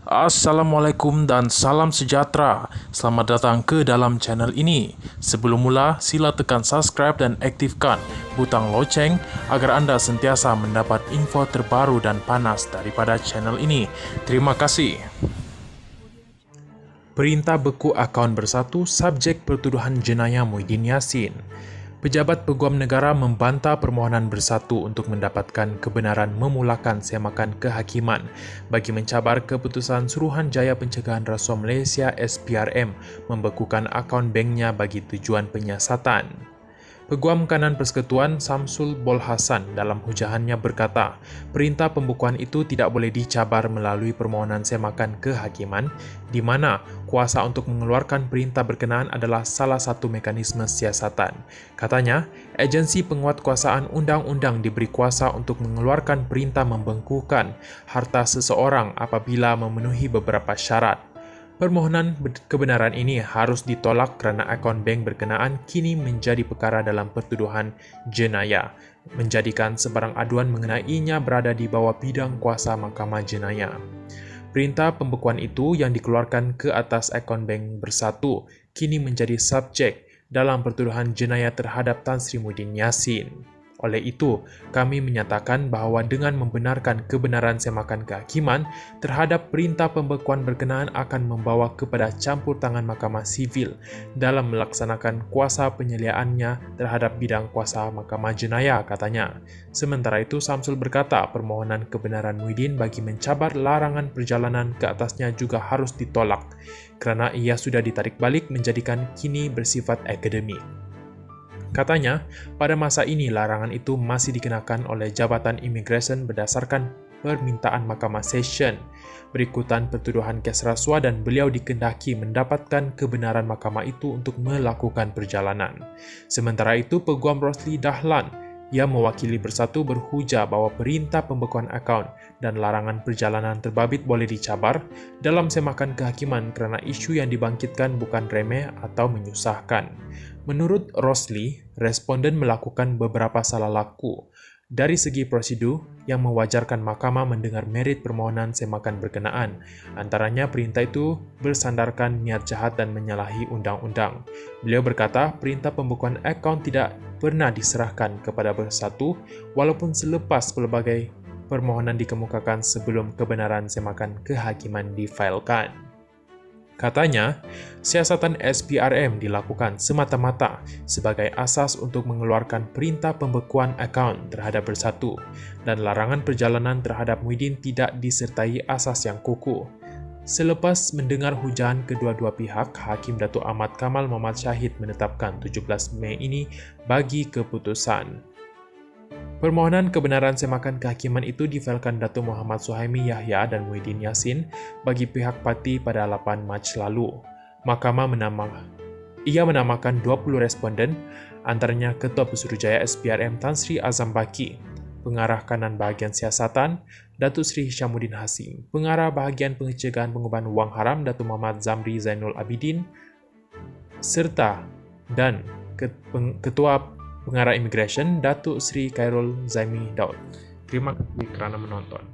Assalamualaikum dan salam sejahtera. Selamat datang ke dalam channel ini. Sebelum mula, sila tekan subscribe dan aktifkan butang loceng agar anda sentiasa mendapat info terbaru dan panas daripada channel ini. Terima kasih. Perintah beku akaun bersatu subjek pertuduhan jenayah Muhyiddin Yassin. Pejabat Peguam Negara membantah permohonan bersatu untuk mendapatkan kebenaran memulakan semakan kehakiman bagi mencabar keputusan Suruhanjaya Pencegahan Rasuah Malaysia SPRM membekukan akaun banknya bagi tujuan penyiasatan. Peguam Kanan Persekutuan Samsul Bol Hasan dalam hujahannya berkata, perintah pembekuan itu tidak boleh dicabar melalui permohonan semakan kehakiman, di mana kuasa untuk mengeluarkan perintah berkenaan adalah salah satu mekanisme siasatan. Katanya, agensi penguatkuasaan undang-undang diberi kuasa untuk mengeluarkan perintah membengkukan harta seseorang apabila memenuhi beberapa syarat. Permohonan kebenaran ini harus ditolak kerana akaun bank berkenaan kini menjadi perkara dalam pertuduhan jenayah, menjadikan sebarang aduan mengenainya berada di bawah bidang kuasa Mahkamah Jenayah. Perintah pembekuan itu yang dikeluarkan ke atas akaun bank bersatu kini menjadi subjek dalam pertuduhan jenayah terhadap Tan Sri Muhyiddin Yassin. Oleh itu, kami menyatakan bahawa dengan membenarkan kebenaran semakan kehakiman terhadap perintah pembekuan berkenaan akan membawa kepada campur tangan Mahkamah Sivil dalam melaksanakan kuasa penyeliaannya terhadap bidang kuasa Mahkamah Jenayah, katanya. Sementara itu, Samsul berkata permohonan kebenaran Muhyiddin bagi mencabar larangan perjalanan ke atasnya juga harus ditolak kerana ia sudah ditarik balik menjadikan kini bersifat akademik. Katanya, pada masa ini larangan itu masih dikenakan oleh Jabatan Imigresen berdasarkan permintaan Mahkamah Session berikutan pertuduhan kes rasuah dan beliau dikehendaki mendapatkan kebenaran mahkamah itu untuk melakukan perjalanan. Sementara itu, Peguam Rosli Dahlan yang mewakili bersatu berhujah bahawa perintah pembekuan akaun dan larangan perjalanan terbabit boleh dicabar dalam semakan kehakiman kerana isu yang dibangkitkan bukan remeh atau menyusahkan. Menurut Rosli, responden melakukan beberapa salah laku dari segi prosedur yang mewajarkan mahkamah mendengar merit permohonan semakan berkenaan. Antaranya perintah itu bersandarkan niat jahat dan menyalahi undang-undang. Beliau berkata perintah pembekuan akaun tidak pernah diserahkan kepada bersatu walaupun selepas pelbagai permohonan dikemukakan sebelum kebenaran semakan kehakiman difailkan. Katanya, siasatan SPRM dilakukan semata-mata sebagai asas untuk mengeluarkan perintah pembekuan akaun terhadap bersatu dan larangan perjalanan terhadap Muhyiddin tidak disertai asas yang kukuh. Selepas mendengar hujahan kedua-dua pihak, Hakim Datuk Ahmad Kamal Muhammad Syahid menetapkan 17 Mei ini bagi keputusan. Permohonan kebenaran semakan kehakiman itu difailkan Datuk Muhammad Suhaimi Yahya dan Muhyiddin Yassin bagi pihak parti pada 8 Mac lalu. Mahkamah menamakan 20 responden, antaranya Ketua Pesuruhjaya SPRM Tan Sri Azam Baki, Pengarah Kanan Bahagian Siasatan Datuk Sri Hishamuddin Hasim, Pengarah Bahagian Pencegahan Pengubahan Wang Haram Datuk Muhammad Zamri Zainul Abidin, serta dan Ketua Pengarah Imigresen Datuk Sri Khairul Zaimi Daud. Terima kasih kerana menonton.